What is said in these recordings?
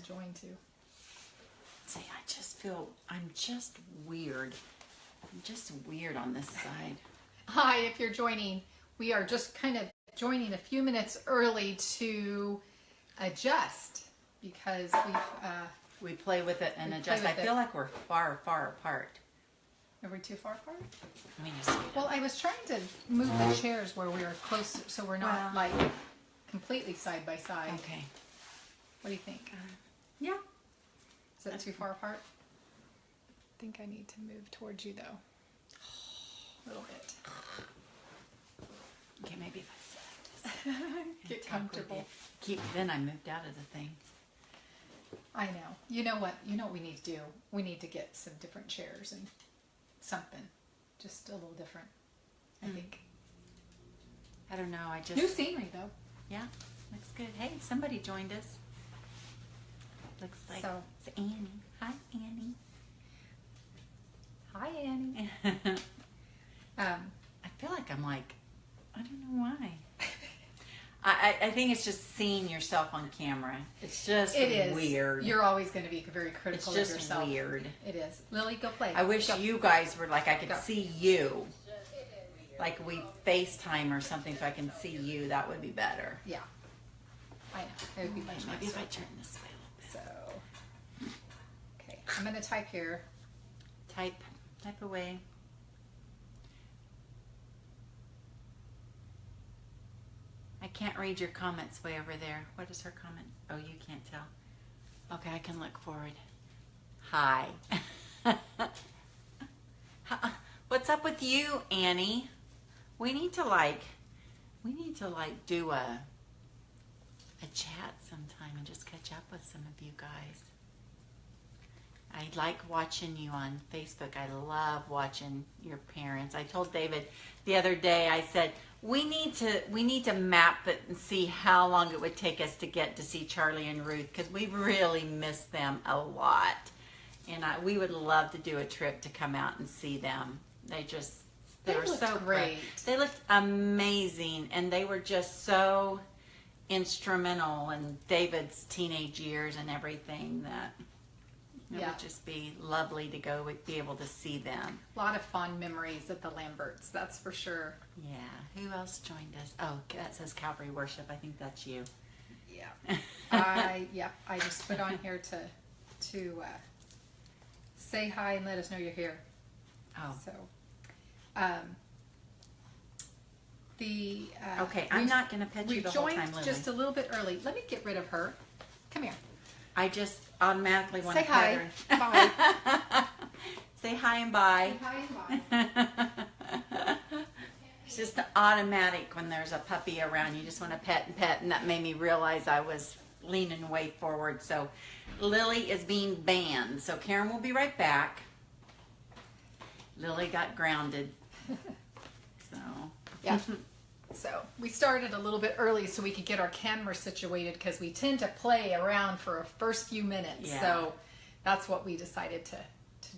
join too. See, I just feel I'm just weird. I'm just weird on this side. Hi, if you're joining, we are just kind of joining a few minutes early to adjust because we play with it and adjust. I feel like we're far apart. Are we too far apart? I mean, just well, I was trying to move the chairs where we were close, so we're not like completely side by side. Okay. What do you think? Yeah. Is that too far apart? I think I need to move towards you though. A little bit. Okay, maybe if I sit like this. Get comfortable. Then I moved out of the thing. I know. You know what? You know what we need to do? We need to get some different chairs and something. Just a little different, I think. I don't know. New scenery though. Yeah, looks good. Hey, somebody joined us. Looks like it's Annie. Hi, Annie. Hi, Annie. I feel like I'm like, I don't know why. I think it's just seeing yourself on camera. It's just weird. You're always going to be very critical of yourself. It's just weird. It is. Lily, go play. I wish you guys were like, I could see you. Like we FaceTime or something so I can see you. That would be better. Yeah. I know. It would be much nicer. Maybe if I turn this way a little So, bit. okay. I'm going to type here. Type away. I can't read your comments way over there. What is her comment? Oh, you can't tell. Okay, I can look forward. Hi. What's up with you, Annie? We need to do a chat sometime and just catch up with some of you guys. I like watching you on Facebook. I love watching your parents. I told David the other day, I said, we need to map it and see how long it would take us to get to see Charlie and Ruth because we really miss them a lot. And we would love to do a trip to come out and see them. They were so great. They looked amazing, and they were just so instrumental in David's teenage years and everything that it would just be lovely to go be able to see them. A lot of fond memories at the Lamberts, that's for sure. Yeah. Who else joined us? Oh, that says Calvary Worship. I think that's you. Yeah. I just put on here to say hi and let us know you're here. Oh. So, okay, I'm not going to pet you the whole time, Lily. We joined just a little bit early. Let me get rid of her. Come here. I just automatically want to say hi. Bye. Say hi and bye. Say hi and bye. It's just automatic when there's a puppy around. You just want to pet, and that made me realize I was leaning way forward. So Lily is being banned. So Karen will be right back. Lily got grounded. So yeah. So we started a little bit early so we could get our camera situated because we tend to play around for a first few minutes. Yeah. So that's what we decided to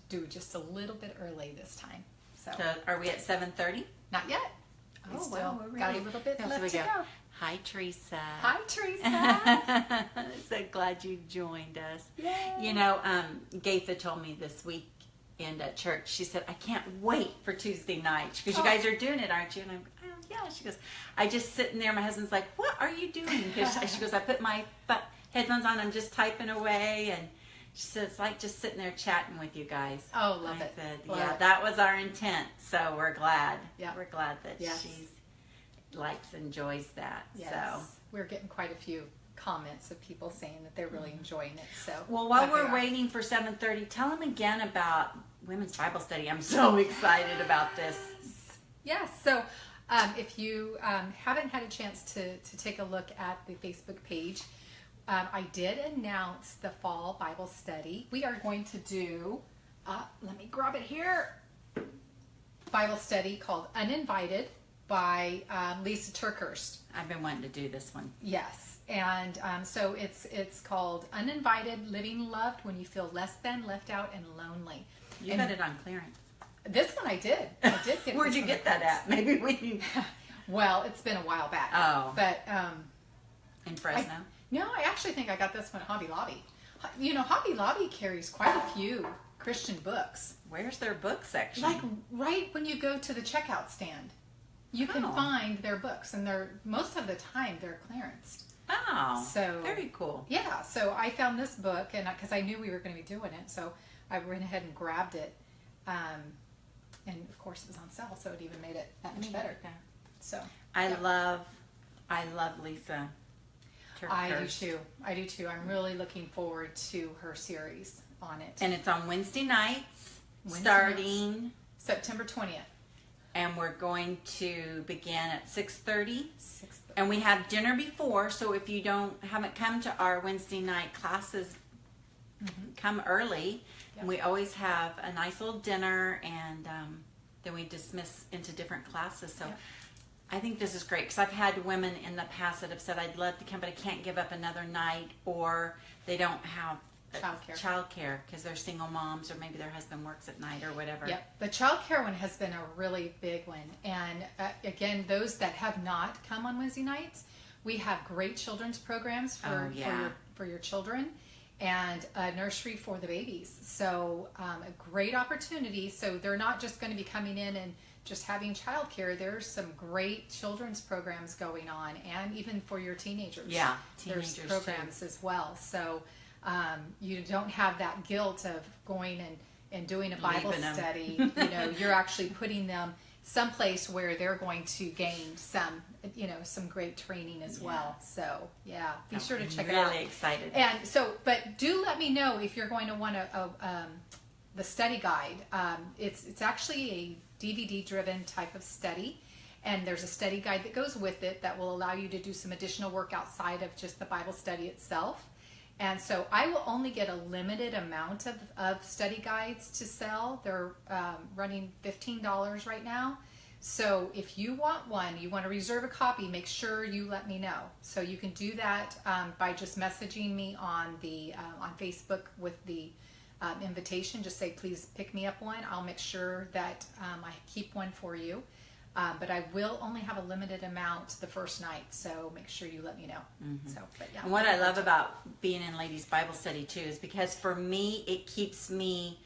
do just a little bit early this time. So are we at 7:30? Not yet. We still we're got a little bit left to go. Hi, Teresa. Hi, Teresa. So glad you joined us. Yay. You know, Gaitha told me this weekend at church, she said, I can't wait for Tuesday night because you guys are doing it, aren't you? And I'm yeah. She goes, I just sitting there. My husband's like, what are you doing? Because she goes, I put my headphones on. I'm just typing away. And she says, it's like just sitting there chatting with you guys. Oh, love it. I said, love it. That was our intent. So we're glad. Yeah. We're glad that yes. she enjoys that. Yes. So we're getting quite a few comments of people saying that they're really enjoying it. So well, while we're waiting for 7:30, tell them again about Women's Bible Study. I'm so excited about this. Yes. So if you haven't had a chance to take a look at the Facebook page, I did announce the fall Bible study. We are going to do, let me grab it here, Bible study called Uninvited by Lisa Turkhurst. I've been wanting to do this one. Yes. And so it's called Uninvited, Living Loved When You Feel Less Than, Left Out, and Lonely. You got it on clearance. This one I did. I did get. Where'd you get that at? Maybe we. Well, it's been a while back. Oh. But in Fresno. No, I actually think I got this one at Hobby Lobby. Hobby Lobby carries quite a few Christian books. Where's their book section? Like right when you go to the checkout stand, you can find their books, and most of the time they're clearanced. Oh, so very cool. Yeah, so I found this book, and because I knew we were going to be doing it, so I went ahead and grabbed it, and of course it was on sale, so it even made it that much better. So I love Lisa. I do too. I'm really looking forward to her series on it, and it's on Wednesday nights, starting September 20th. And we're going to begin at 6:30. And we have dinner before, so if you haven't come to our Wednesday night classes, come early. Yep. And we always have a nice little dinner, and then we dismiss into different classes. So I think this is great, because I've had women in the past that have said, I'd love to come, but I can't give up another night, or they don't have childcare because they're single moms, or maybe their husband works at night or whatever. Yep, the childcare one has been a really big one. And again, those that have not come on Wednesday nights, we have great children's programs for your children, and a nursery for the babies. So a great opportunity. So they're not just going to be coming in and just having childcare. There's some great children's programs going on, and even for your teenagers. Yeah, teenagers there's programs as well. So you don't have that guilt of going and doing a Bible study. You're actually putting them someplace where they're going to gain some great training as well. So be sure to check it out. Really excited. And so, but do let me know if you're going to want the study guide. It's actually a DVD-driven type of study. And there's a study guide that goes with it that will allow you to do some additional work outside of just the Bible study itself. And so I will only get a limited amount of study guides to sell. They're running $15 right now. So if you want one, you want to reserve a copy, make sure you let me know. So you can do that by just messaging me on Facebook with the invitation. Just say, please pick me up one. I'll make sure that I keep one for you. But I will only have a limited amount the first night, so make sure you let me know. So, and what I love about being in Ladies Bible Study too is because for me it keeps me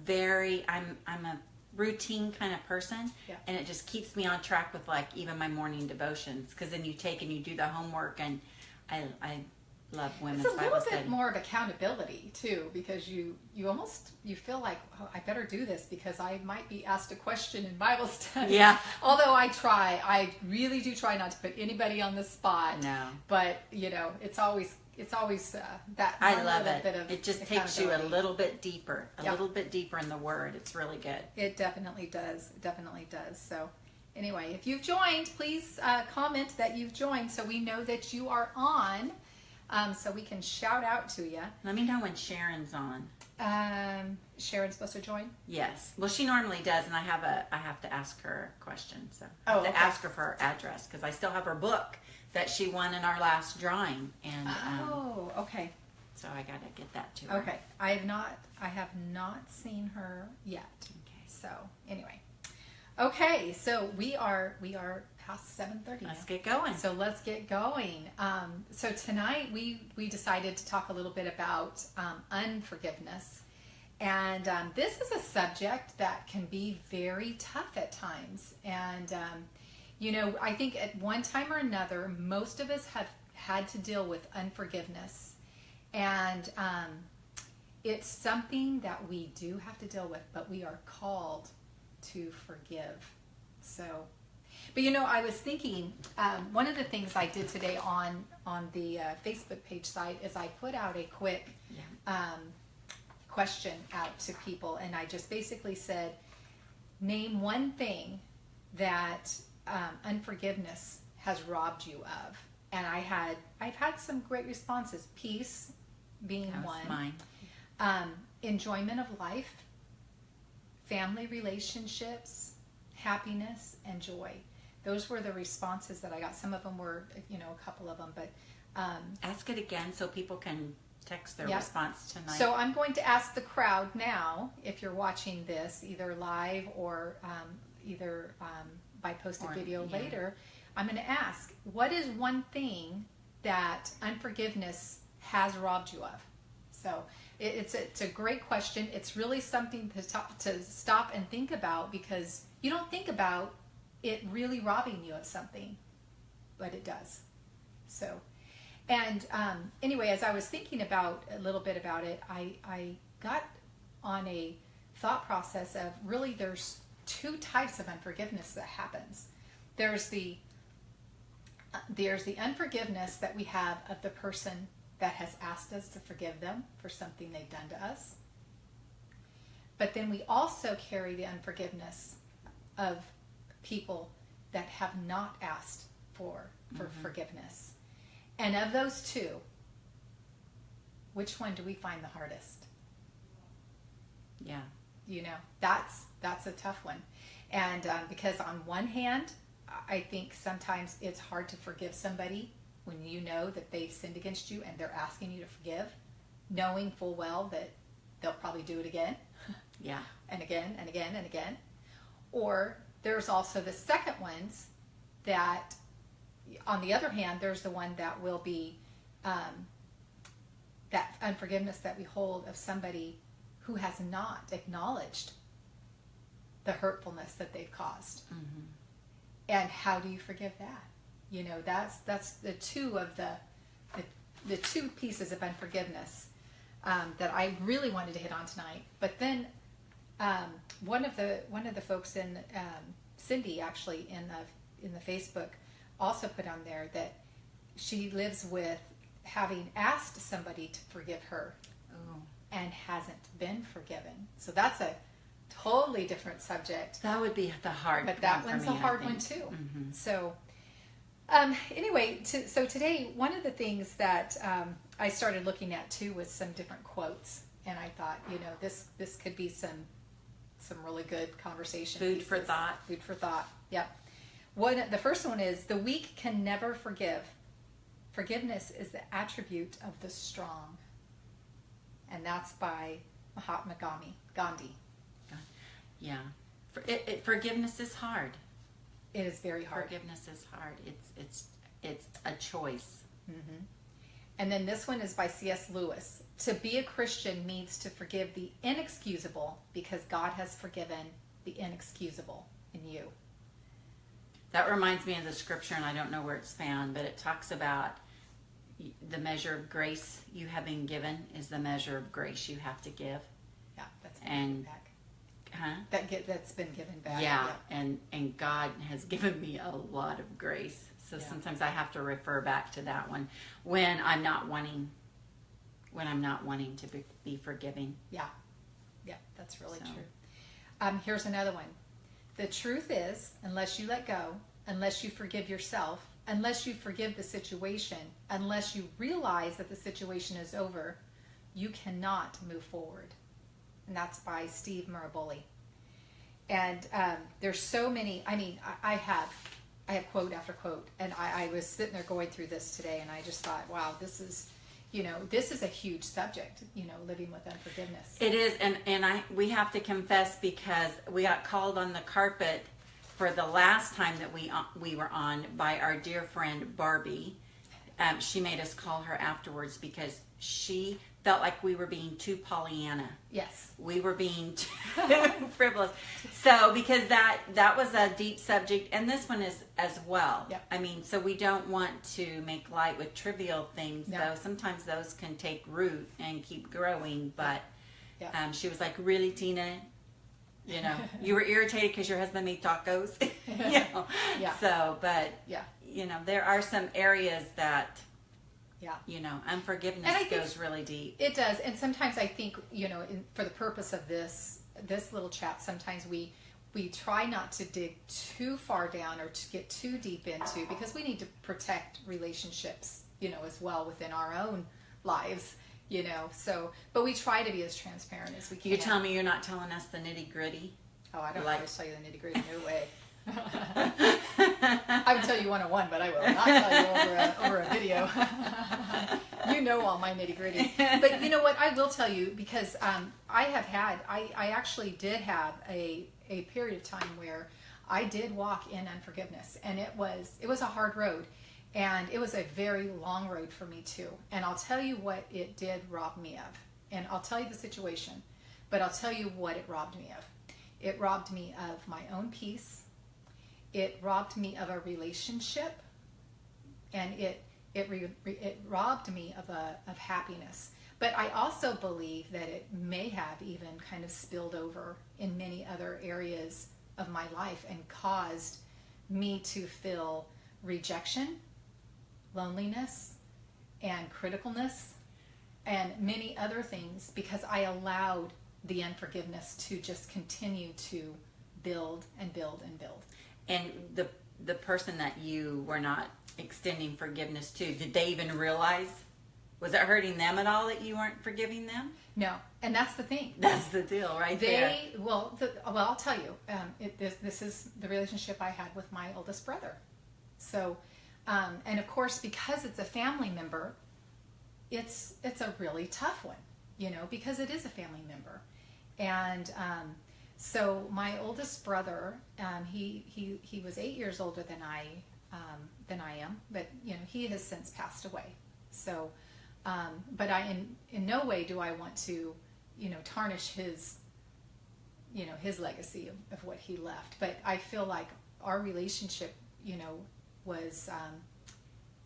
I'm a routine kind of person, and it just keeps me on track with like even my morning devotions, because then you take and you do the homework, and I love women's Bible study. It's a little bit more of accountability too, because you feel like, oh, I better do this because I might be asked a question in Bible study. Yeah. Although I really do try not to put anybody on the spot. No. But it's always that. I love it. It just takes you a little bit deeper, little bit deeper in the Word. It's really good. It definitely does. It definitely does. So. Anyway, if you've joined, please comment that you've joined so we know that you are on. So we can shout out to you. Let me know when Sharon's on. Sharon's supposed to join? Yes. Well, she normally does, and I have to ask her a question. So I have to ask her for her address, because I still have her book that she won in our last drawing. And okay. So I got to get that to her. Okay. I have not seen her yet. Okay. So anyway. Okay, so we are past 7:30. Let's get going. So let's get going. So tonight we decided to talk a little bit about unforgiveness, and this is a subject that can be very tough at times. And I think at one time or another, most of us have had to deal with unforgiveness, and it's something that we do have to deal with, but we are called to forgive. So, but I was thinking, one of the things I did today on the Facebook page site is I put out a quick question out to people, and I just basically said, name one thing that unforgiveness has robbed you of. And I've had some great responses. Peace being one. Mine. Enjoyment of life. Family relationships, happiness, and joy. Those were the responses that I got. Some of them were, a couple of them, but... ask it again so people can text their response tonight. So I'm going to ask the crowd now, if you're watching this, either live or by posted video later, I'm going to ask, what is one thing that unforgiveness has robbed you of? So it's a great question. It's really something to stop and think about, because you don't think about it really robbing you of something, but it does. So, and anyway, as I was thinking about a little bit about it, I got on a thought process of really there's two types of unforgiveness that happens. There's the unforgiveness that we have of the person that has asked us to forgive them for something they've done to us. But then we also carry the unforgiveness of people that have not asked for forgiveness. And of those two, which one do we find the hardest? Yeah. You know, that's a tough one. And because on one hand, I think sometimes it's hard to forgive somebody when you know that they've sinned against you and they're asking you to forgive, knowing full well that they'll probably do it again. Yeah. And again and again and again. Or there's also the second ones that, on the other hand, there's the one that will be that unforgiveness that we hold of somebody who has not acknowledged the hurtfulness that they've caused. Mm-hmm. And how do you forgive that? You know, that's the two of the two pieces of unforgiveness that I really wanted to hit on tonight. But then one of the folks in Cindy, actually, in the Facebook, also put on there that she lives with having asked somebody to forgive her and hasn't been forgiven. So that's a totally different subject. That would be the hard one. But that for one's me, a hard I think. one too. Mm-hmm. So anyway, so today one of the things that I started looking at too was some different quotes, and I thought, you know, this could be some really good conversation. Food for thought. Food for thought. Yep. The first one is, the weak can never forgive. Forgiveness is the attribute of the strong. And that's by Mahatma Gandhi. Yeah. Forgiveness is hard. It is very hard. Forgiveness is hard. It's a choice. Mm-hmm. And then this one is by C.S. Lewis. To be a Christian means to forgive the inexcusable because God has forgiven the inexcusable in you. That reminds me of the scripture, and I don't know where it's found, but it talks about the measure of grace you have been given is the measure of grace you have to give. Yeah, that's been And- given back. Huh? That's been given back. Yeah, and God has given me a lot of grace. So Yeah. sometimes I have to refer back to that one when I'm not wanting to be forgiving. Yeah, that's really So. true. Here's another one. The truth is, unless you let go, unless you forgive yourself, unless you forgive the situation, unless you realize that the situation is over, you cannot move forward. And that's by Steve Maraboli. And there's so many. I mean, I have quote after quote, and I was sitting there going through this today, and I just thought, wow, this is a huge subject. Living with unforgiveness. It is, and we have to confess, because we got called on the carpet for the last time that we were on by our dear friend Barbie. She made us call her afterwards because she felt like we were being too Pollyanna. Yes. We were being too frivolous. So because that was a deep subject, and this one is as well. Yep. I mean, so we don't want to make light with trivial things, No. though sometimes those can take root and keep growing. But Yeah. she was like, really, Tina? You were irritated because your husband made tacos? Yeah. So, but, Yeah. there are some areas that, Yeah. unforgiveness And I think goes really deep. It does, and sometimes I think, for the purpose of this little chat, sometimes we try not to dig too far down or to get too deep into, because we need to protect relationships, as well within our own lives, So, but we try to be as transparent as we can. You tell me you're not telling us the nitty gritty? Oh, I don't like- always tell you the nitty gritty. No way. I would tell you 101, but I will not tell you over a video. You know all my nitty gritty. But you know what? I will tell you, because I actually did have a period of time where I did walk in unforgiveness, and it was a hard road, and it was a very long road for me too. And I'll tell you what it did rob me of. And I'll tell you the situation, but I'll tell you what it robbed me of. It robbed me of my own peace. It robbed me of a relationship, and it robbed me of happiness. But I also believe that it may have even kind of spilled over in many other areas of my life and caused me to feel rejection, loneliness, and criticalness, and many other things, because I allowed the unforgiveness to just continue to build and build and build. And the person that you were not extending forgiveness to, did they even realize? Was it hurting them at all that you weren't forgiving them? No, and that's the thing. That's the deal, right there. Well, I'll tell you. This is the relationship I had with my oldest brother. So, and of course, because it's a family member, it's a really tough one, you know, because it is a family member, and so my oldest brother, he was 8 years older than I am, but you know, he has since passed away. So. But in no way do I want to, you know, tarnish his legacy of what he left. But I feel like our relationship, you know,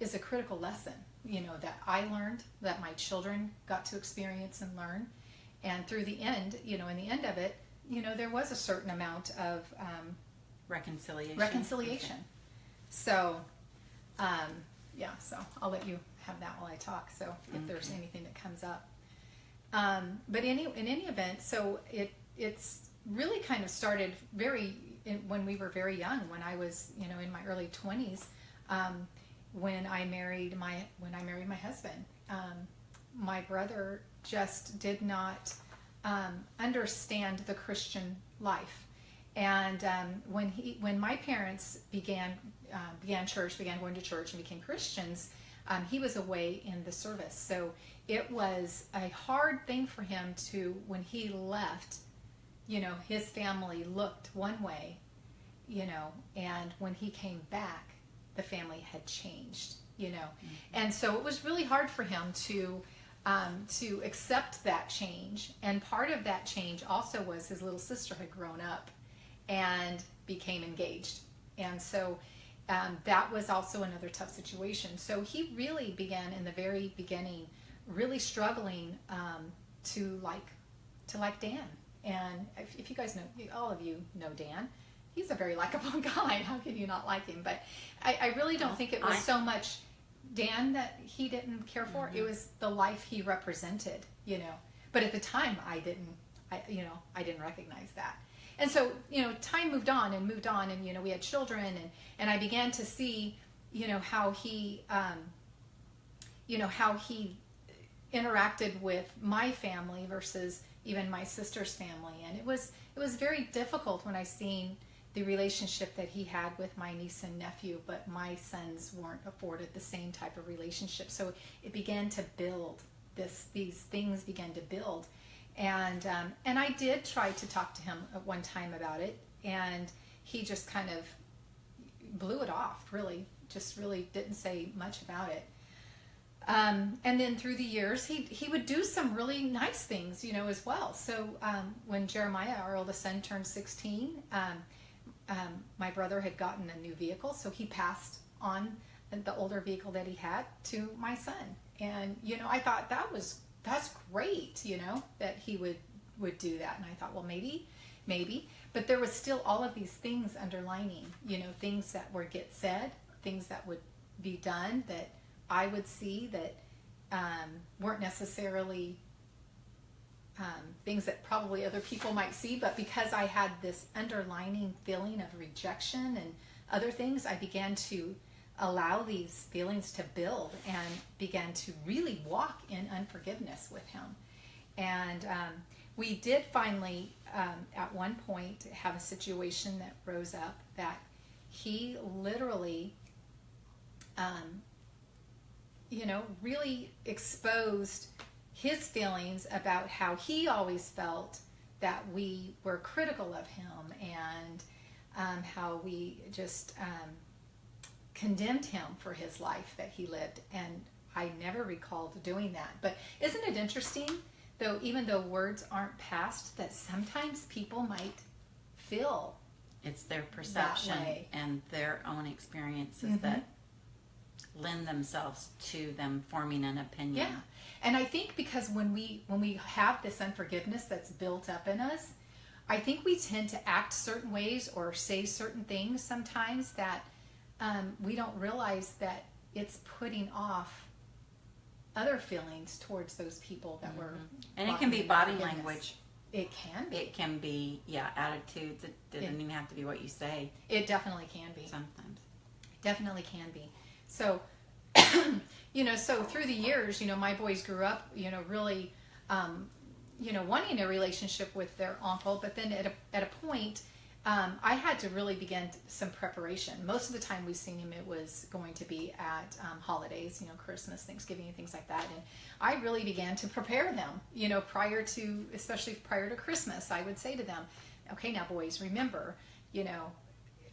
is a critical lesson, you know, that I learned, that my children got to experience and learn. And through the end, you know, in the end of it, you know, there was a certain amount of reconciliation. Okay. So, yeah, so I'll let you have that while I talk, so if there's anything that comes up. But in any event, so it's really kind of started when we were very young, when I was, you know, in my early 20s, when I married my husband. My brother just did not understand the Christian life. And when my parents began going to church and became Christians, he was away in the service. So it was a hard thing for him to, when he left, you know, his family looked one way, you know, and when he came back, the family had changed, you know. Mm-hmm. And so it was really hard for him to accept that change. And part of that change also was his little sister had grown up and became engaged. And so that was also another tough situation. So he really began in the very beginning, really struggling to like Dan. And if you guys know, all of you know Dan, he's a very likable guy. How can you not like him? But I really don't think it was so much Dan that he didn't care for. Mm-hmm. It was the life he represented, you know. But at the time, I didn't recognize that. And so, you know, time moved on, and, you know, we had children, and I began to see, you know, how he interacted with my family versus even my sister's family. And it was very difficult when I seen the relationship that he had with my niece and nephew, but my sons weren't afforded the same type of relationship. So it began to build, these things began to build. And I did try to talk to him at one time about it, and he just kind of blew it off, really didn't say much about it. And then through the years, he would do some really nice things, you know, as well. So when Jeremiah, our oldest son, turned 16, my brother had gotten a new vehicle, so he passed on the older vehicle that he had to my son. And, you know, I thought that's great, you know, that he would do that. And I thought, well, maybe, but there was still all of these things underlining, you know, things that would get said, things that would be done that I would see that weren't necessarily things that probably other people might see, but because I had this underlining feeling of rejection and other things, I began to allow these feelings to build and began to really walk in unforgiveness with him. And we did finally, at one point, have a situation that rose up that he literally, you know, really exposed his feelings about how he always felt that we were critical of him, and how we just condemned him for his life that he lived. And I never recalled doing that. But isn't it interesting though, even though words aren't passed, that sometimes people might feel It's their perception way. and their own experiences Mhm. that lend themselves to them forming an opinion. Yeah. And I think because when we have this unforgiveness that's built up in us, I think we tend to act certain ways or say certain things sometimes that we don't realize that it's putting off other feelings towards those people that were. And it can be walking in body unforgiveness. language. It can be. It can be, yeah, attitudes. It doesn't even have to be what you say It definitely can be. sometimes. Definitely can be. So, so through the years, my boys grew up, really, wanting a relationship with their uncle. But then at a point, I had to really begin some preparation. Most of the time we've seen him, it was going to be at holidays, Christmas, Thanksgiving, and things like that. And I really began to prepare them, especially prior to Christmas. I would say to them, okay, now boys, remember,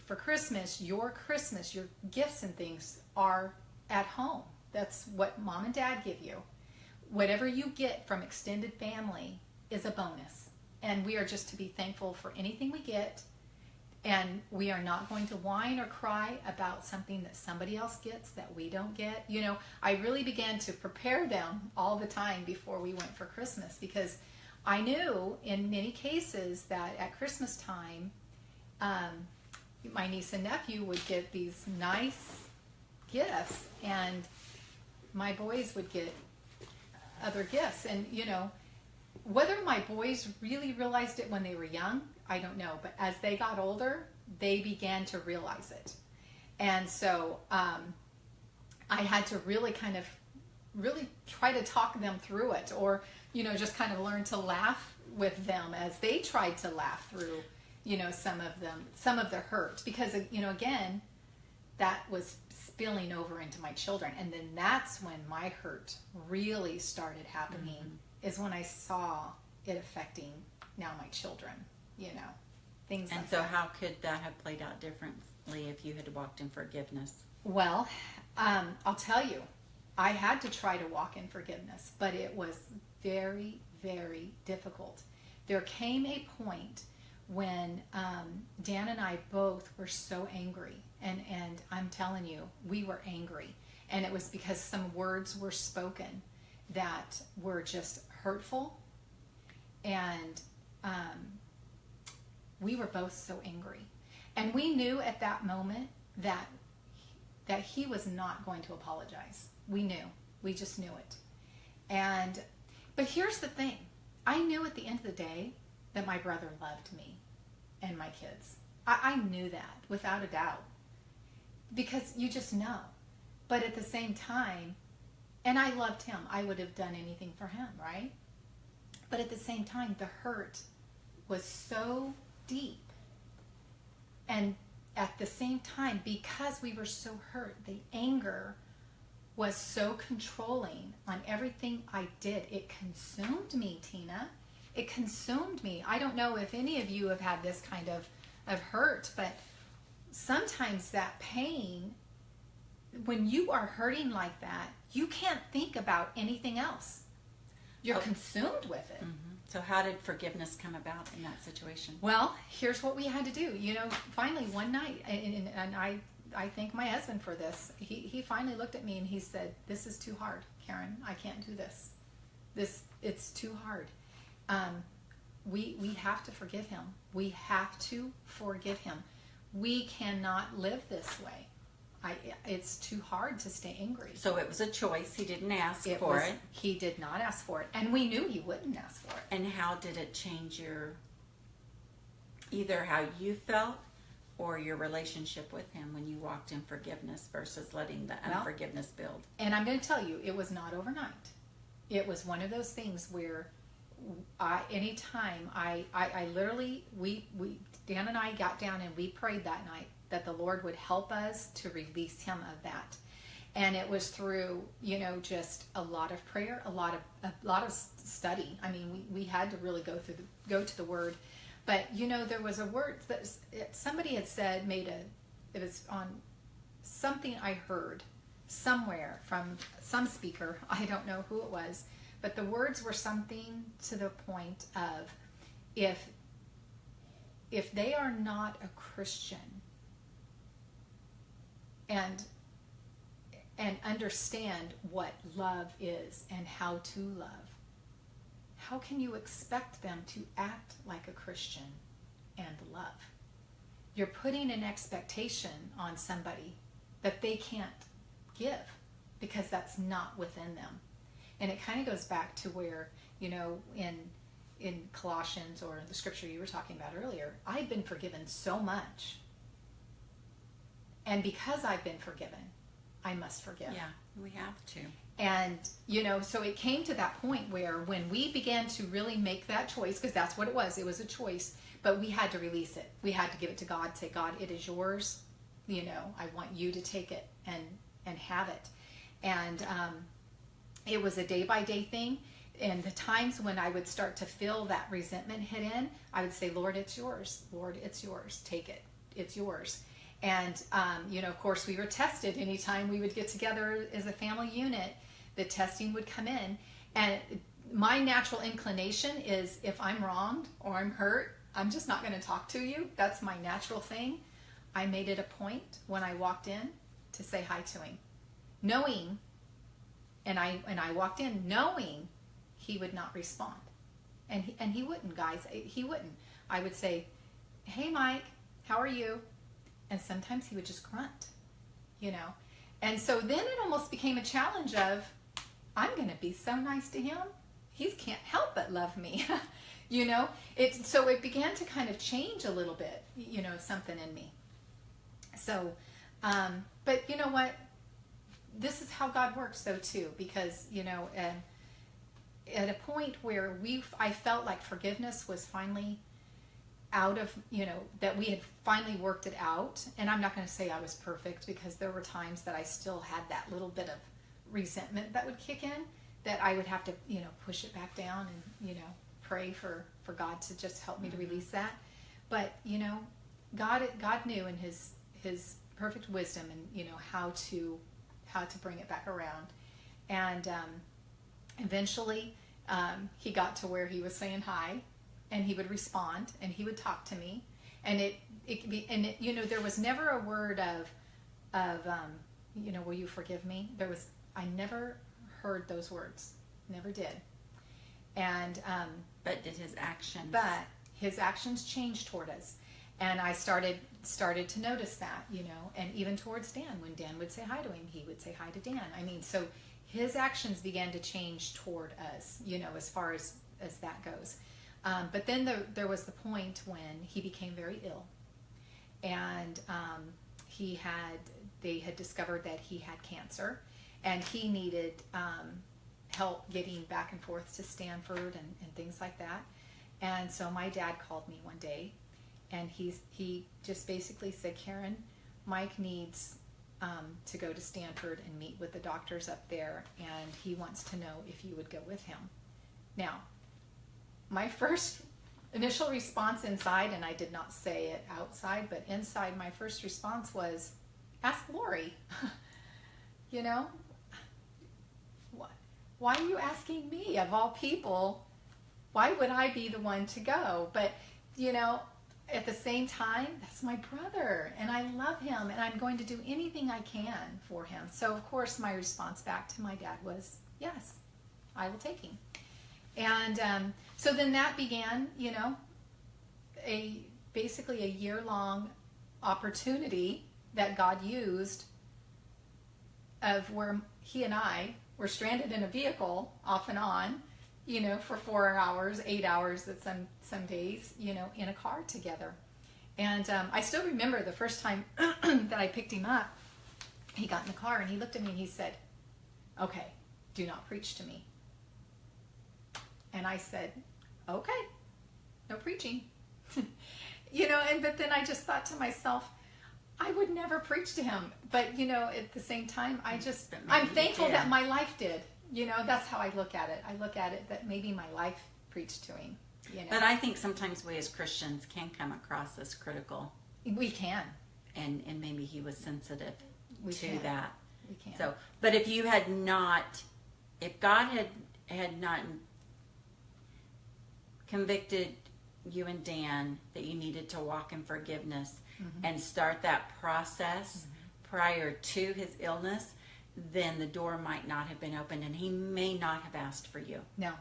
for Christmas, your gifts and things are at home. That's what mom and dad give you. Whatever you get from extended family is a bonus. And we are just to be thankful for anything we get. And we are not going to whine or cry about something that somebody else gets that we don't get. I really began to prepare them all the time before we went for Christmas, because I knew in many cases that at Christmas time, my niece and nephew would get these nice gifts, and my boys would get other gifts. And, whether my boys really realized it when they were young, I don't know. But as they got older, they began to realize it. And so I had to really try to talk them through it, or, just kind of learn to laugh with them as they tried to laugh through, some of the hurt. Because, again, that was spilling over into my children. And then that's when my hurt really started happening, is when I saw it affecting now my children, things And like so that. how could that have played out differently if you had walked in forgiveness? Well, I'll tell you, I had to try to walk in forgiveness, but it was very, very difficult. There came a point when Dan and I both were so angry, and I'm telling you, we were angry, and it was because some words were spoken that were just hurtful, and we were both so angry, and we knew at that moment that he was not going to apologize. We just knew it. But here's the thing, I knew at the end of the day that my brother loved me and my kids. I knew that without a doubt, because you just know. But at the same time, and I loved him, I would have done anything for him, right? But at the same time, the hurt was so deep. And at the same time, because we were so hurt, the anger was so controlling on everything I did. It consumed me, Tina. It consumed me. I don't know if any of you have had this kind of hurt, but sometimes that pain, when you are hurting like that, you can't think about anything else. You're consumed with it. Mm-hmm. So how did forgiveness come about in that situation? Well, here's what we had to do. Finally one night, and I thank my husband for this. He finally looked at me and he said, "This is too hard, Karen. I can't do this. It's too hard. We have to forgive him. We have to forgive him. We cannot live this way. It's too hard to stay angry." So it was a choice. He didn't ask for it. He did not ask for it. And we knew he wouldn't ask for it. And how did it change either how you felt or your relationship with him when you walked in forgiveness versus letting the unforgiveness build? And I'm going to tell you, it was not overnight. It was one of those things where anytime I literally, Dan and I got down and we prayed that night that the Lord would help us to release him of that. And it was through, just a lot of prayer, a lot of study. I mean, we had to really go to the Word. But, there was a word that somebody had said, it was on something I heard somewhere from some speaker. I don't know who it was. but the words were something to the point of, if they are not a Christian and understand what love is and how to love, how can you expect them to act like a Christian and love? You're putting an expectation on somebody that they can't give, because that's not within them. And it kind of goes back to where, in Colossians, or the scripture you were talking about earlier, I've been forgiven so much. And because I've been forgiven, I must forgive. Yeah, we have to. And, so it came to that point where when we began to really make that choice, because that's what it was a choice, but we had to release it. We had to give it to God, say, God, it is yours. I want you to take it and have it. And it was a day-by-day thing. And the times when I would start to feel that resentment hit in, I would say, Lord, it's yours. Lord, it's yours. Take it. It's yours. And, of course, we were tested anytime we would get together as a family unit. The testing would come in. And my natural inclination is, if I'm wronged or I'm hurt, I'm just not going to talk to you. That's my natural thing. I made it a point when I walked in to say hi to him, knowing, and I walked in knowing he would not respond. And he wouldn't, guys. He wouldn't. I would say, hey, Mike, how are you? And sometimes he would just grunt, And so then it almost became a challenge of, I'm going to be so nice to him. He can't help but love me, So it began to kind of change a little bit, something in me. So, but you know what? This is how God works, though, too, because, at a point where I felt like forgiveness was finally out of, that we had finally worked it out. And I'm not going to say I was perfect, because there were times that I still had that little bit of resentment that would kick in, that I would have to, push it back down and, pray for God to just help me to release that. But, God knew in his perfect wisdom and, how to bring it back around. And eventually he got to where he was saying hi, and he would respond, and he would talk to me, and there was never a word of will you forgive me? I never heard those words, never did. And but did his actions? But his actions changed toward us, and I started to notice that, and even towards Dan, when Dan would say hi to him, he would say hi to Dan. I mean, so his actions began to change toward us, as far as that goes. But then there was the point when he became very ill, and they had discovered that he had cancer, and he needed help getting back and forth to Stanford and things like that. And so my dad called me one day, and he just basically said, Karen, Mike needs to go to Stanford and meet with the doctors up there, and he wants to know if you would go with him. Now, my first initial response inside, and I did not say it outside, but inside, my first response was, ask Lori. Why are you asking me, of all people? Why would I be the one to go? But, at the same time, that's my brother, and I love him, and I'm going to do anything I can for him. So, of course, my response back to my dad was, yes, I will take him. And so then that began, basically a year-long opportunity that God used, of where he and I were stranded in a vehicle off and on, for 4 hours, 8 hours at some days, in a car together. And I still remember the first time that I picked him up, he got in the car and he looked at me and he said, okay, do not preach to me. And I said, okay, no preaching. But then I just thought to myself, I would never preach to him. But, at the same time, I'm thankful that my life did. That's how I look at it. I look at it that maybe my life preached to him. But I think sometimes we as Christians can come across as critical. We can. And maybe he was sensitive to can. that. We can. So, but if you had not, if God had had not convicted you and Dan that you needed to walk in forgiveness and start that process prior to his illness, then the door might not have been opened, and he may not have asked for you. No.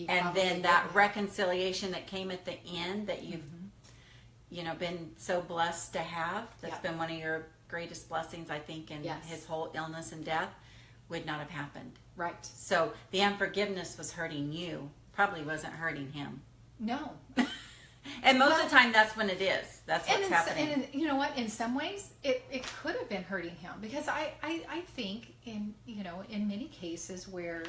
And then that reconciliation that came at the end that you've been so blessed to have, that's been one of your greatest blessings, I think, in his whole illness and death, would not have happened. Right. So the unforgiveness was hurting you, probably wasn't hurting him. No. And most of the time, that's when it is. That's what's happening. And you know what? In some ways, it could have been hurting him, because I think in many cases where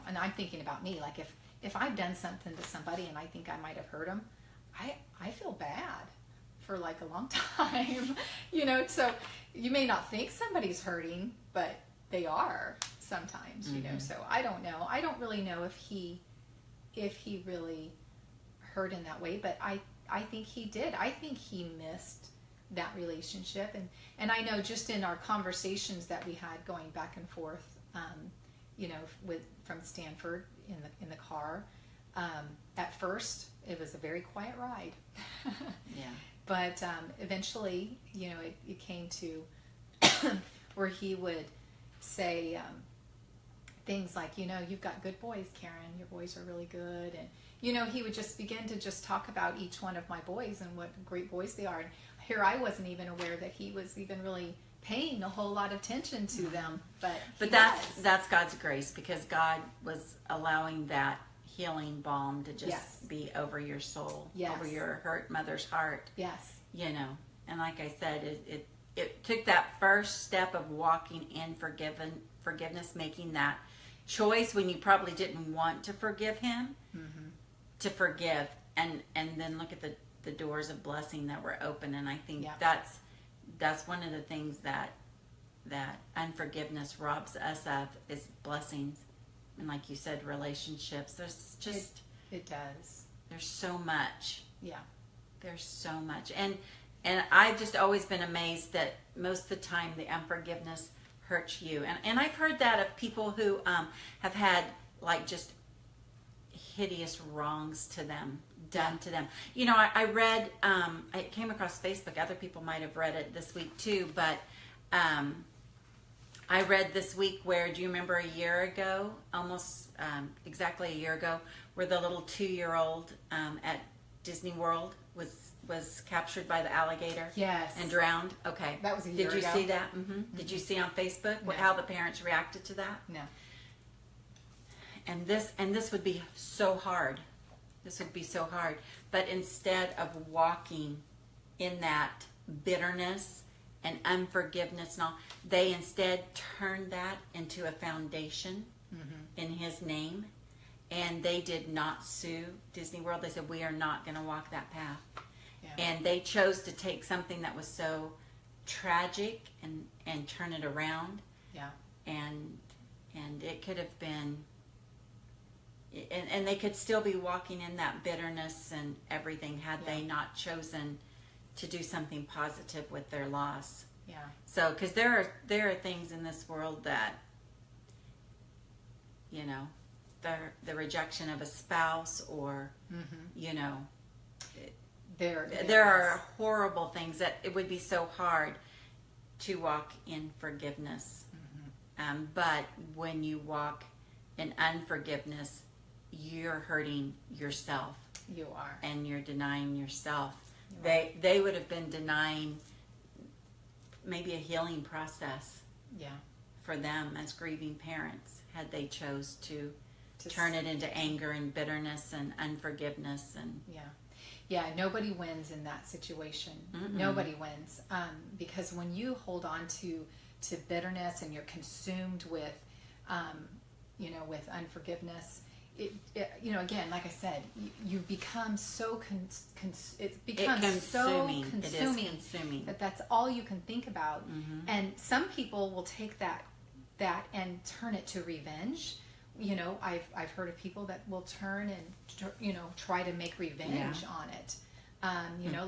and I'm thinking about me, like if I've done something to somebody and I think I might have hurt them, I feel bad for like a long time, so you may not think somebody's hurting, but they are sometimes, so I don't know. I don't really know if he really hurt in that way, but I think he did. I think he missed that relationship, and I know just in our conversations that we had going back and forth, from Stanford in the car, at first it was a very quiet ride. Yeah. But eventually, it came to where he would say things like, you've got good boys, Karen. Your boys are really good. And, he would just begin to just talk about each one of my boys and what great boys they are. And here I wasn't even aware that he was even really paying a whole lot of attention to them. But that's God's grace, because God was allowing that healing balm to just be over your soul, over your hurt mother's heart. Yes. And like I said, it took that first step of walking in forgiveness, making that choice when you probably didn't want to forgive him, to forgive, and then look at the doors of blessing that were open. And I think that's one of the things that unforgiveness robs us of, is blessings. And like you said, relationships. There's just it does. There's so much. Yeah. There's so much. And I've just always been amazed that most of the time the unforgiveness hurts you. And I've heard that of people who have had like just hideous wrongs to them, done to them. I read, I came across Facebook, other people might have read it this week too, but I read this week where, do you remember a year ago, almost exactly a year ago, where the little 2-year-old at Disney World was captured by the alligator? Yes. And drowned? Okay. That was a year ago. Did you see that? Mm-hmm. Did you see on Facebook how the parents reacted to that? No. And this would be so hard. This would be so hard. But instead of walking in that bitterness and unforgiveness and all, they instead turned that into a foundation in his name. And they did not sue Disney World. They said, we are not going to walk that path. Yeah. And they chose to take something that was so tragic and turn it around. Yeah. And it could have been, and they could still be walking in that bitterness and everything had they not chosen to do something positive with their loss. Yeah. So, because there are things in this world that, the rejection of a spouse, or there are horrible things that it would be so hard to walk in forgiveness. But when you walk in unforgiveness, you're hurting yourself. You are. And you're denying yourself. They would have been denying maybe a healing process. Yeah. For them as grieving parents, had they chose to turn it into anger and bitterness and unforgiveness. And nobody wins in that situation. Nobody wins, because when you hold on to bitterness and you're consumed with with unforgiveness, it again, like I said, you become so it becomes so consuming that that's all you can think about. And some people will take that and turn it to revenge. I've heard of people that will turn and try to make revenge on it.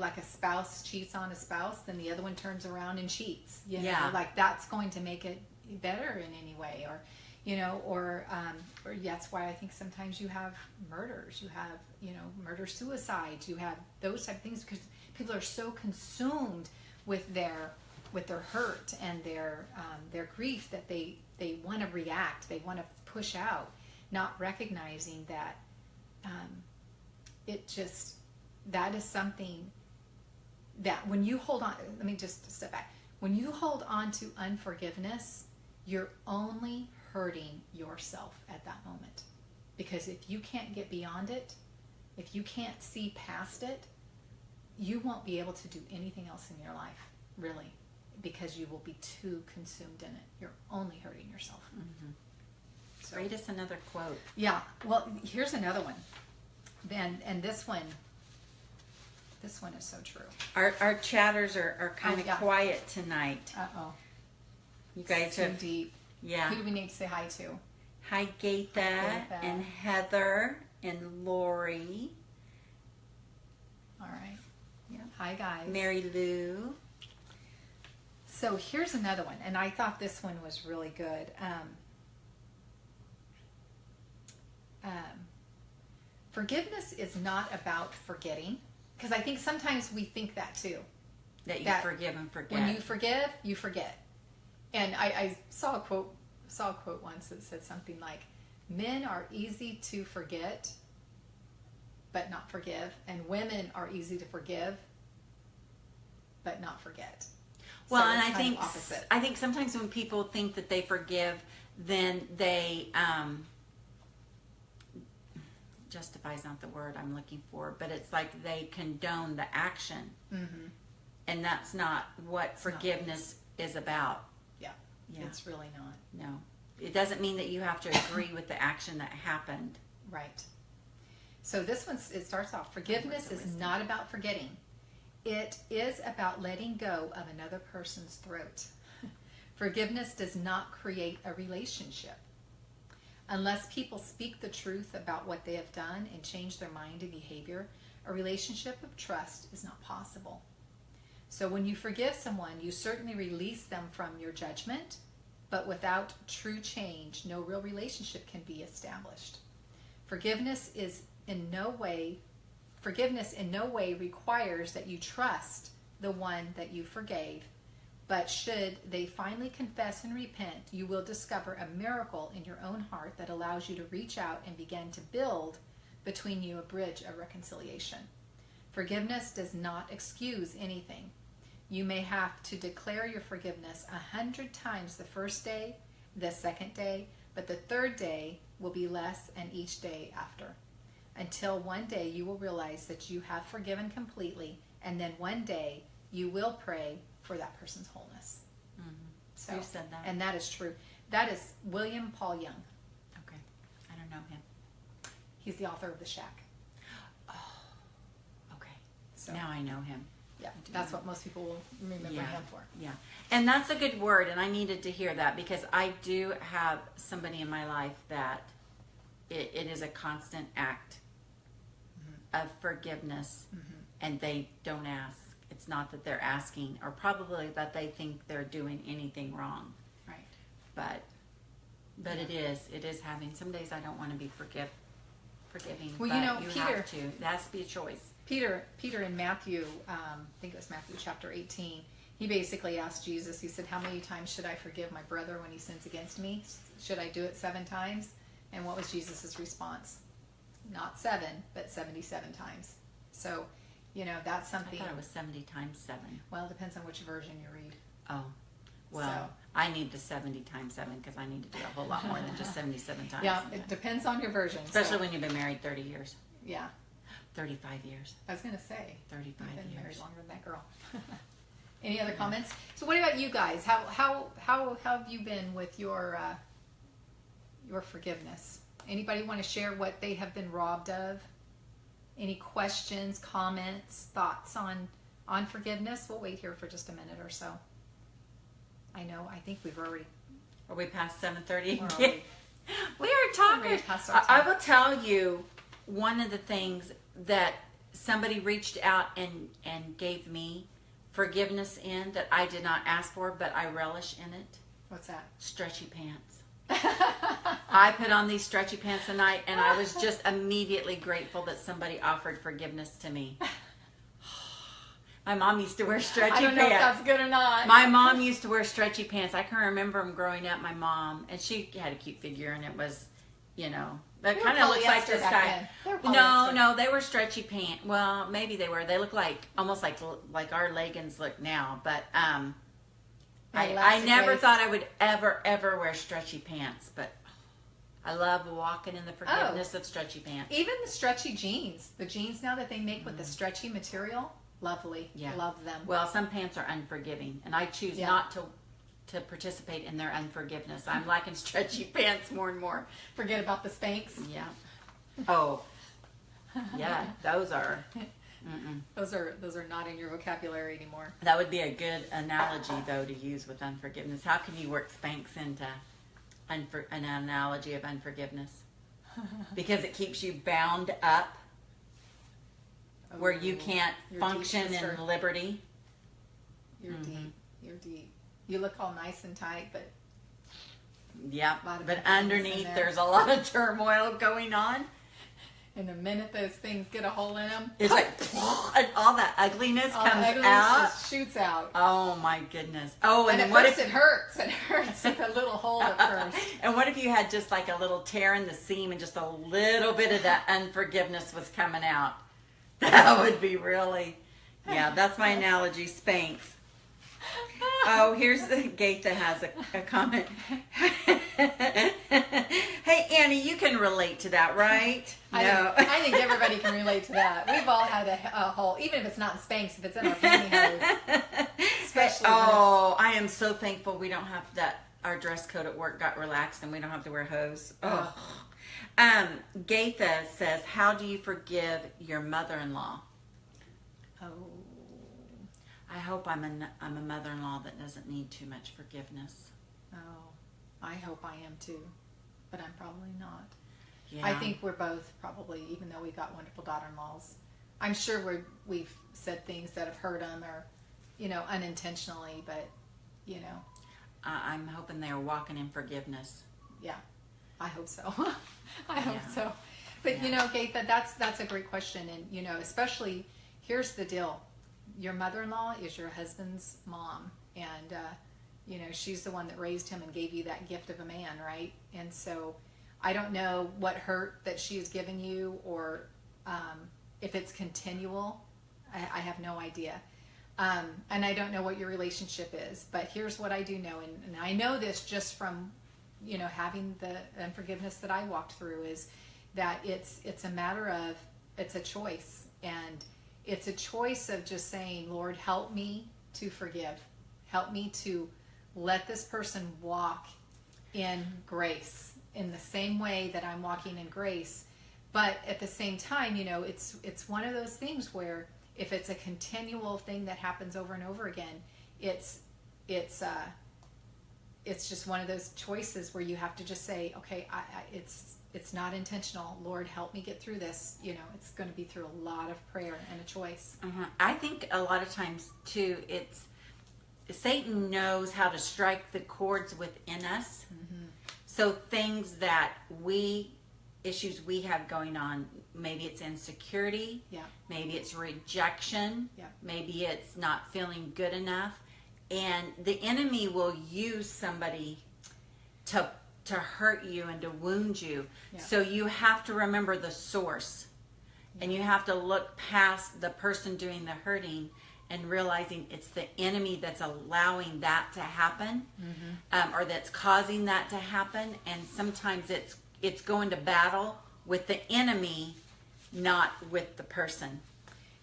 Like a spouse cheats on a spouse, then the other one turns around and cheats. Like that's going to make it better in any way, or or that's why I think sometimes you have murders, you have, murder suicides, you have those type of things, because people are so consumed with their hurt and their grief that they want to react, they want to push out, not recognizing that that is something that when you hold on, let me just step back. When you hold on to unforgiveness, you're only hurting yourself at that moment. Because if you can't get beyond it, if you can't see past it, you won't be able to do anything else in your life, really, because you will be too consumed in it. You're only hurting yourself. Mm-hmm. So, read us another quote. Yeah, well, here's another one. And this one is so true. Our chatters are kind of quiet tonight. Uh-oh. You guys too deep. Yeah. Who do we need to say hi to? Hi, Gaitha and Heather and Lori. All right. Yeah. Hi, guys. Mary Lou. So here's another one, and I thought this one was really good. Forgiveness is not about forgetting, because I think sometimes we think that too. That you forgive and forget. When you forgive, you forget. And I saw a quote once that said something like, "Men are easy to forget, but not forgive, and women are easy to forgive, but not forget." Well, so and I think sometimes when people think that they forgive, then they justify is not the word I'm looking for, but it's like they condone the action, and that's not what forgiveness is about. Yeah, it's really not. No, it doesn't mean that you have to agree with the action that happened. Right. So this one, it starts off, forgiveness is not about forgetting. It is about letting go of another person's throat. Forgiveness does not create a relationship. Unless people speak the truth about what they have done and change their mind and behavior, a relationship of trust is not possible. So when you forgive someone, you certainly release them from your judgment, but without true change, no real relationship can be established. Forgiveness in no way requires that you trust the one that you forgave, but should they finally confess and repent, you will discover a miracle in your own heart that allows you to reach out and begin to build between you a bridge of reconciliation. Forgiveness does not excuse anything. You may have to declare your forgiveness 100 times the first day, the second day, but the third day will be less, and each day after. Until one day you will realize that you have forgiven completely, and then one day you will pray for that person's wholeness. So, who said that? And that is true. That is William Paul Young. Okay. I don't know him. He's the author of The Shack. Oh, okay. So now I know him. Yeah, that's what most people will remember him for. Yeah. And that's a good word, and I needed to hear that, because I do have somebody in my life that it is a constant act of forgiveness, and they don't ask. It's not that they're asking, or probably that they think they're doing anything wrong. Right. But it is having. Some days I don't want to be forgiving. Well, but Peter, have to. It has to be a choice. Peter in Matthew, I think it was Matthew chapter 18, he basically asked Jesus, he said, how many times should I forgive my brother when he sins against me? Should I do it 7 times? And what was Jesus' response? Not 7, but 77 times. So, that's something. I thought it was 70 times 7. Well, it depends on which version you read. Oh, well, I need the 70 times 7, because I need to do a whole lot more than just 77 times. Yeah, it depends on your version. Especially when you've been married 30 years. Yeah. 35 years. I was going to say. 35 You've been years. married longer than that girl. Any other comments? So what about you guys? How have you been with your forgiveness? Anybody want to share what they have been robbed of? Any questions, comments, thoughts on forgiveness? We'll wait here for just a minute or so. I think we've already... Are we past 7:30? We are talking. Past our I time. will tell you, one of the things that somebody reached out and gave me forgiveness in that I did not ask for, but I relish in it. What's that? Stretchy pants. I put on these stretchy pants tonight, and I was just immediately grateful that somebody offered forgiveness to me. My mom used to wear stretchy pants. I don't know if that's good or not. My mom used to wear stretchy pants. I can remember them growing up, my mom, and she had a cute figure, and it was, that kind of looks like this guy. No, they were stretchy pants. Well, maybe they were. They look like, almost like our leggings look now, but I never thought I would ever wear stretchy pants, but I love walking in the forgiveness of stretchy pants. Even the stretchy jeans. The jeans now that they make with the stretchy material, lovely. Yeah. Love them. Well, some pants are unforgiving, and I choose not to participate in their unforgiveness. I'm liking stretchy pants more and more. Forget about the Spanx. Yeah. Oh. Yeah, those are. Those are not in your vocabulary anymore. That would be a good analogy, though, to use with unforgiveness. How can you work Spanx into an analogy of unforgiveness? Because it keeps you bound up where you can't function in liberty. You're deep. You're deep. You look all nice and tight, but but underneath there's a lot of turmoil going on. And the minute those things get a hole in them, it's like, and all that ugliness comes out. Just shoots out. Oh my goodness. Oh, and then what if it hurts? It hurts with a little hole at first. And what if you had just like a little tear in the seam and just a little bit of that unforgiveness was coming out? That would be really, that's my analogy, Spanx. Oh, here's Gaitha has a comment. Hey, Annie, you can relate to that, right? No. I think everybody can relate to that. We've all had a hole, even if it's not in Spanx, if it's in our pantyhose. Especially I am so thankful we don't have that. Our dress code at work got relaxed and we don't have to wear hose. Oh. Gaitha says, how do you forgive your mother-in-law? Oh. I hope I'm a mother-in-law that doesn't need too much forgiveness. Oh, I hope I am too, but I'm probably not. Yeah. I think we're both probably, even though we've got wonderful daughter-in-laws, I'm sure we've said things that have hurt them or, unintentionally, but, I'm hoping they're walking in forgiveness. Yeah, I hope so. I hope so. But, Gaitha, that's a great question. And, especially, here's the deal. Your mother-in-law is your husband's mom, and she's the one that raised him and gave you that gift of a man, right? And so I don't know what hurt that she has given you, or if it's continual. I have no idea, and I don't know what your relationship is. But here's what I do know, and I know this just from having the unforgiveness that I walked through, is that it's a matter of, it's a choice. And it's a choice of just saying, Lord, help me to forgive. Help me to let this person walk in grace in the same way that I'm walking in grace. But at the same time, it's one of those things where if it's a continual thing that happens over and over again, it's just one of those choices where you have to just say, okay, it's not intentional. Lord, help me get through this. It's going to be through a lot of prayer and a choice. I think a lot of times too, Satan knows how to strike the chords within us. Mm-hmm. So things that issues we have going on, maybe it's insecurity, maybe it's rejection, maybe it's not feeling good enough. And the enemy will use somebody to hurt you and to wound you. Yeah. So you have to remember the source. Yeah. And you have to look past the person doing the hurting and realizing it's the enemy that's allowing that to happen, or that's causing that to happen. And sometimes it's going to battle with the enemy, not with the person.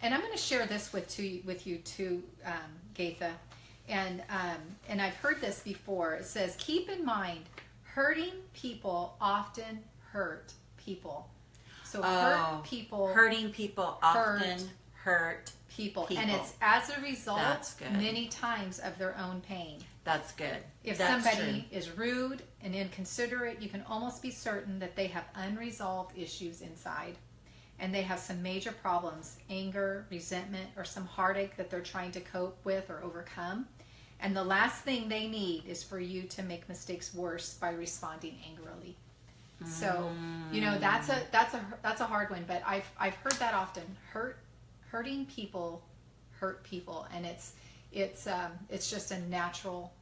And I'm going to share this with you too, Gaitha. And I've heard this before. It says, keep in mind, hurting people often hurt people. So hurting people often hurt people. And it's as a result many times of their own pain. That's good. If somebody is rude and inconsiderate, you can almost be certain that they have unresolved issues inside. And they have some major problems, anger, resentment, or some heartache that they're trying to cope with or overcome. And the last thing they need is for you to make mistakes worse by responding angrily. So, you know, that's a hard one, but I've heard that often. Hurting people hurt people, and it's just a natural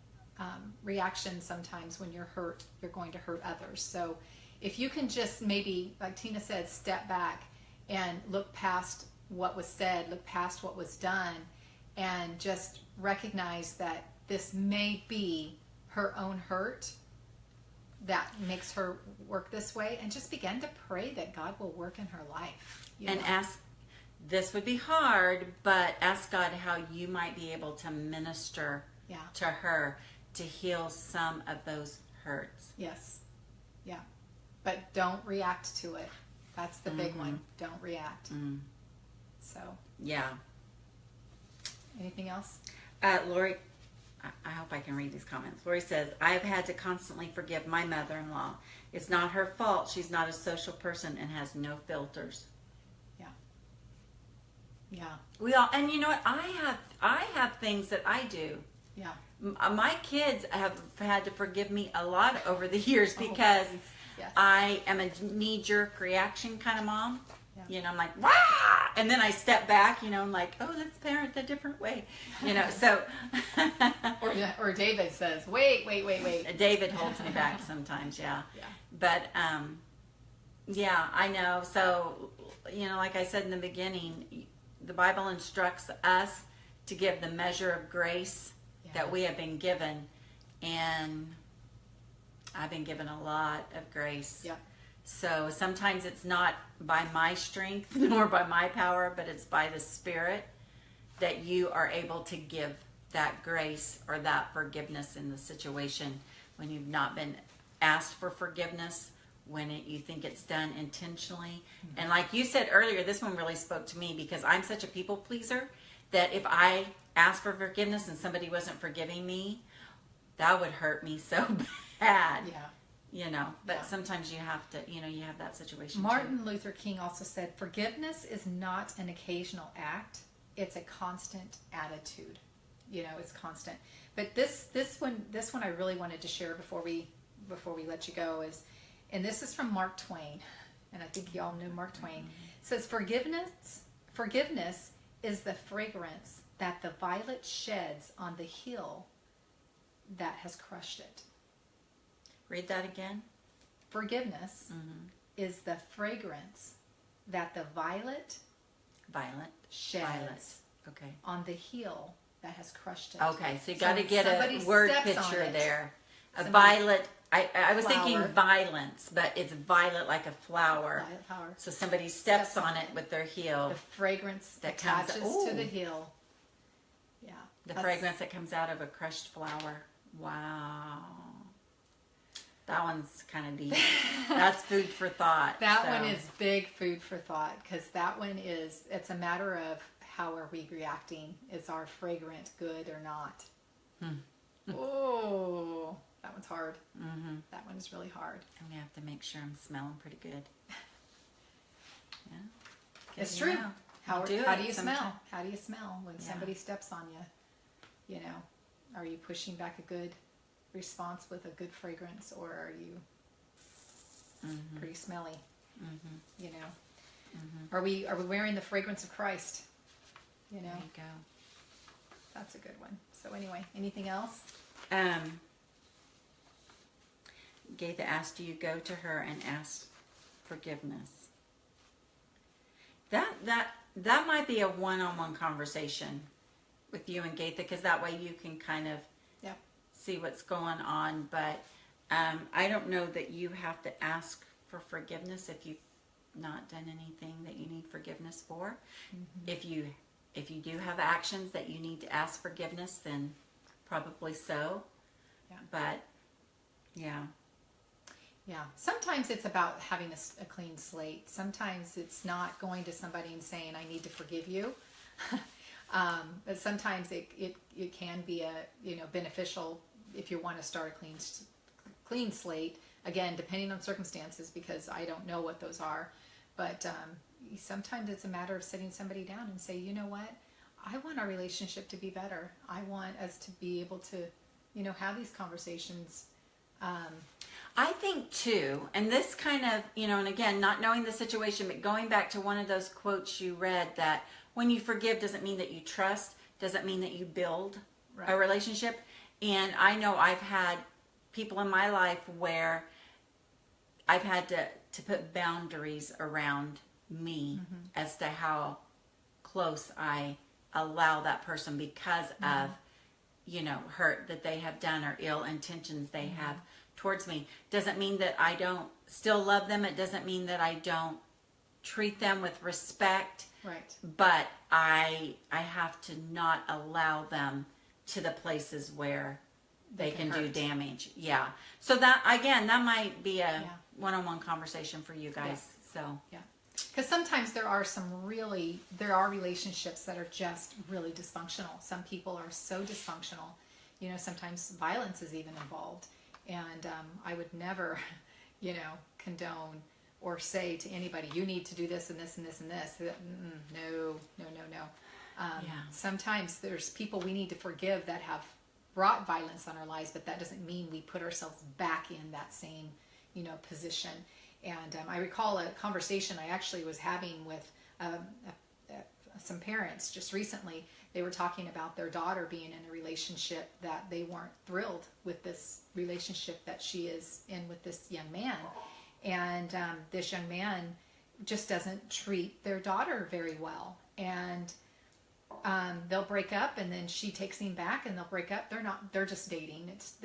reaction. Sometimes when you're hurt, you're going to hurt others. So if you can just maybe, like Tina said, step back and look past what was said, look past what was done, and just recognize that this may be her own hurt that makes her work this way, and just begin to pray that God will work in her life. And ask, this would be hard, but ask God how you might be able to minister to her to heal some of those hurts. Yes. Yeah. But don't react to it. That's the big one. Don't react. So. Yeah. Anything else? Lori, I hope I can read these comments. Lori says, I've had to constantly forgive my mother-in-law. It's not her fault. She's not a social person and has no filters. Yeah. Yeah. We all, and you know what? I have things that I do. Yeah. My kids have had to forgive me a lot over the years because yes. I am a knee-jerk reaction kind of mom. Yeah. You know, I'm like, wah! And then I step back, you know, I'm like, oh, let's parent a different way. You know, so. or David says, wait. David holds me back sometimes, yeah. But, yeah, I know. So, you know, like I said in the beginning, the Bible instructs us to give the measure of grace that we have been given. And I've been given a lot of grace. Yeah. So sometimes it's not by my strength nor by my power, but it's by the Spirit that you are able to give that grace or that forgiveness in the situation when you've not been asked for forgiveness, when you think it's done intentionally. And like you said earlier, this one really spoke to me because I'm such a people pleaser that if I asked for forgiveness and somebody wasn't forgiving me, that would hurt me so bad. Yeah. You know, but sometimes you have to, you know, you have that situation. Martin Luther King also said, forgiveness is not an occasional act. It's a constant attitude. You know, it's constant. But this one I really wanted to share before we let you go is, and this is from Mark Twain, and I think you all know Mark Twain. It says, forgiveness is the fragrance that the violet sheds on the hill that has crushed it. Read that again. Forgiveness is the fragrance that the violet sheds on the heel that has crushed it. Okay, so you got to get a word picture there. A violet. I was thinking violence, but it's violet like a flower. Violet flower. So somebody steps on it with their heel. The fragrance that attaches to the heel. Yeah. The fragrance that comes out of a crushed flower. Wow. That one's kind of deep. That's food for thought. That one is big food for thought, because that one it's a matter of how are we reacting. Is our fragrance good or not? Oh, that one's hard. That one is really hard. I'm going to have to make sure I'm smelling pretty good. Yeah. It's true. How do you smell? How do you smell when somebody steps on you? You know, are you pushing back a good response with a good fragrance, or are you pretty smelly? You know, are we wearing the fragrance of Christ? You know, there you go. That's a good one. So anyway, anything else? Gaitha asked, do you go to her and ask forgiveness? That might be a one-on-one conversation with you and Gaitha, because that way you can kind of see what's going on. But I don't know that you have to ask for forgiveness if you've not done anything that you need forgiveness for. If you do have actions that you need to ask forgiveness, then probably so. But sometimes it's about having a clean slate. Sometimes it's not going to somebody and saying, I need to forgive you. But sometimes it can be beneficial if you want to start a clean slate. Again, depending on circumstances, because I don't know what those are. But sometimes it's a matter of sitting somebody down and say, you know what, I want our relationship to be better. I want us to be able to, have these conversations. I think too, and this kind of, and again, not knowing the situation, but going back to one of those quotes you read, that when you forgive doesn't mean that you trust, doesn't mean that you build a relationship. And I know I've had people in my life where I've had to put boundaries around me as to how close I allow that person because of, hurt that they have done or ill intentions they have towards me. Doesn't mean that I don't still love them. It doesn't mean that I don't treat them with respect. Right. But I have to not allow them to the places where they can do damage. Yeah. So that, again, that might be a one-on-one conversation for you guys. So yeah, because sometimes there are relationships that are just really dysfunctional. Some people are so dysfunctional, sometimes violence is even involved. And I would never, condone or say to anybody, you need to do this and this and this and this. No. Sometimes there's people we need to forgive that have brought violence on our lives, but that doesn't mean we put ourselves back in that same, position. And I recall a conversation I actually was having with some parents just recently. They were talking about their daughter being in a relationship that they weren't thrilled with, this relationship that she is in with this young man. And this young man just doesn't treat their daughter very well. And they'll break up, and then she takes him back, and they'll break up. They're just dating. It's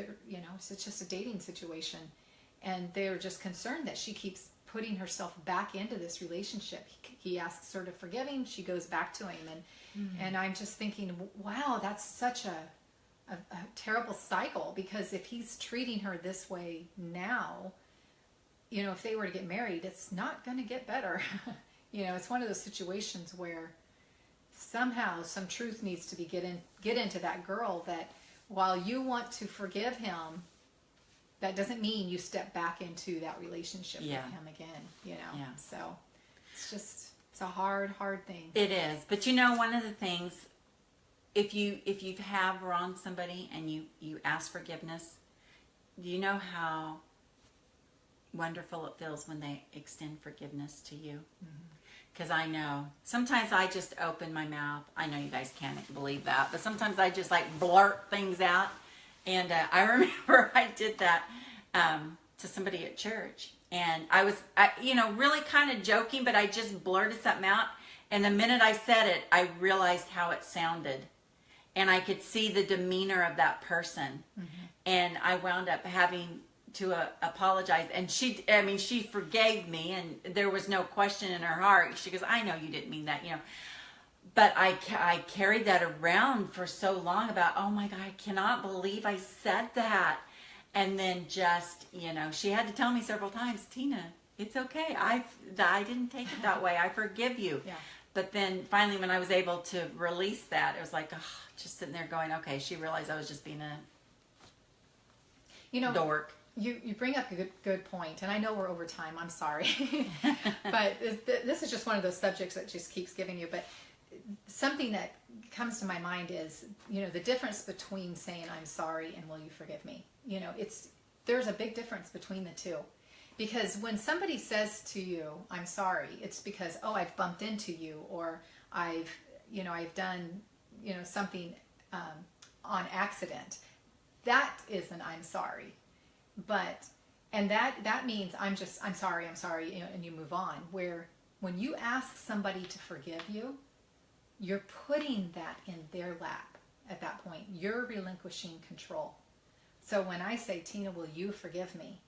just a dating situation. And they're just concerned that she keeps putting herself back into this relationship. He asks her to forgive him. She goes back to him. And I'm just thinking, wow, that's such a terrible cycle, because if he's treating her this way now, if they were to get married, it's not going to get better. It's one of those situations where somehow some truth needs to be get into that girl, that while you want to forgive him, that doesn't mean you step back into that relationship with him again, So it's a hard thing. It is. But one of the things, if you have wronged somebody and you ask forgiveness, do you know how wonderful it feels when they extend forgiveness to you? Because I know sometimes I just open my mouth. I know you guys can't believe that, but sometimes I just blurt things out. And I remember I did that to somebody at church, and I was, really kind of joking, but I just blurted something out. And the minute I said it, I realized how it sounded, and I could see the demeanor of that person. And I wound up having to apologize. And she forgave me, and there was no question in her heart. She goes, I know you didn't mean that, But I carried that around for so long about, oh my God, I cannot believe I said that. And then just, she had to tell me several times, Tina, it's okay. I didn't take it that way. I forgive you. Yeah. But then finally, when I was able to release that, it was like, just sitting there going, okay, she realized I was just being a dork. You bring up a good point, and I know we're over time. I'm sorry. But this is just one of those subjects that just keeps giving you. But something that comes to my mind is, the difference between saying I'm sorry and will you forgive me? There's a big difference between the two. Because when somebody says to you, I'm sorry, it's because, I've bumped into you, or I've done, something on accident. That is an I'm sorry. And that means I'm sorry, and you move on. Where when you ask somebody to forgive you, you're putting that in their lap at that point. You're relinquishing control. So when I say, Tina, will you forgive me?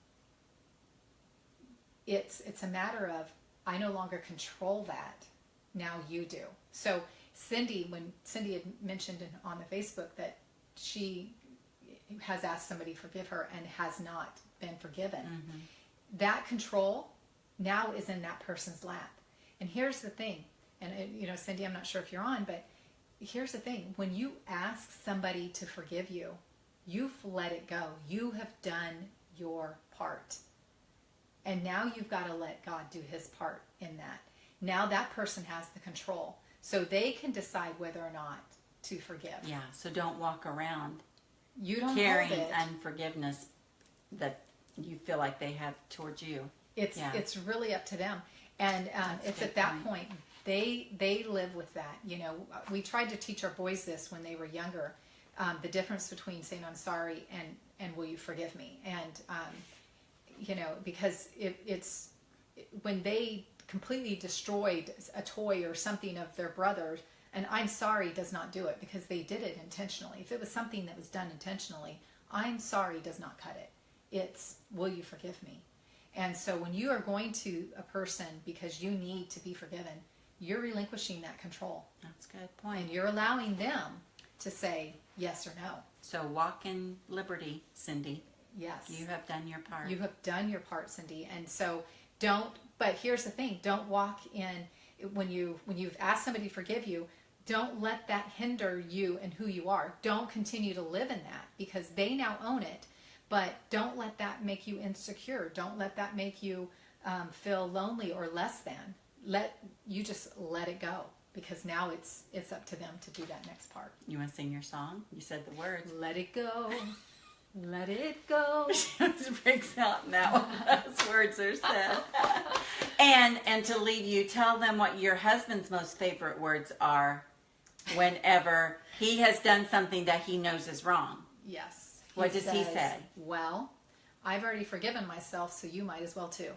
It's a matter of, I no longer control that. Now you do. So when Cindy had mentioned on the Facebook that she has asked somebody to forgive her and has not been forgiven, that control now is in that person's lap. And here's the thing. And, Cindy, I'm not sure if you're on, but here's the thing. When you ask somebody to forgive you, you've let it go. You have done your part. And now you've got to let God do his part in that. Now that person has the control. so they can decide whether or not to forgive. Yeah, so don't walk around You don't carrying hold it. unforgiveness that you feel like they have towards you. It's really up to them, and it's at that point they live with that. You know, we tried to teach our boys this when they were younger, the difference between saying I'm sorry and will you forgive me, and you know, because it's when they completely destroyed a toy or something of their brother's, and I'm sorry does not do it because they did it intentionally. If it was something that was done intentionally, I'm sorry does not cut it. It's will you forgive me? And so when you are going to a person because you need to be forgiven, you're relinquishing that control. That's a good point. And you're allowing them to say yes or no. So walk in liberty, Cindy. Yes. You have done your part. You have done your part, Cindy. And so but here's the thing, don't walk in, when you've asked somebody to forgive you, don't let that hinder you and who you are. Don't continue to live in that because they now own it. But don't let that make you insecure. Don't let that make you feel lonely or less than. Just let it go because now it's up to them to do that next part. You want to sing your song? You said the words. Let it go. Let it go. She just breaks out now. Those words are said. And to leave you, tell them what your husband's most favorite words are whenever he has done something that he knows is wrong. Yes. What does he say? Well, I've already forgiven myself, so you might as well too.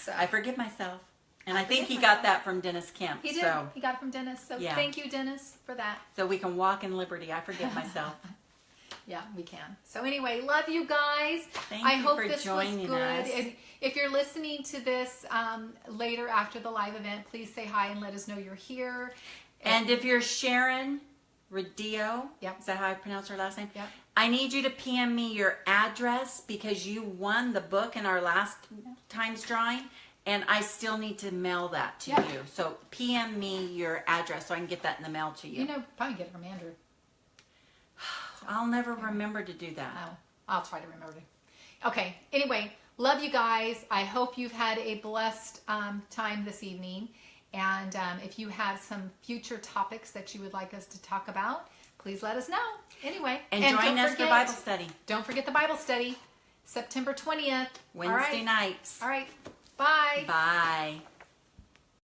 So I forgive myself. And I think he got that from Dennis Kemp. He did. So, he got it from Dennis. So yeah. Thank you, Dennis, for that. So we can walk in liberty. I forgive myself. Yeah, we can. So anyway, love you guys. Thank I you hope for this joining was good. us. And if you're listening to this later after the live event, please say hi and let us know you're here. And if you're Sharon Radio, Yep. is that how I pronounce her last name? Yep. I need you to PM me your address because you won the book in our last time's drawing, and I still need to mail that to Yeah. you. So PM me your address so I can get that in the mail to you. You know, probably get it from Andrew. I'll never remember to do that. Oh, I'll try to remember to. Okay. Anyway, love you guys. I hope you've had a blessed time this evening. And if you have some future topics that you would like us to talk about, please let us know. Anyway. And don't join us for forget- Bible study. Don't forget the Bible study, September 20th. Wednesday nights. All right. Bye. Bye.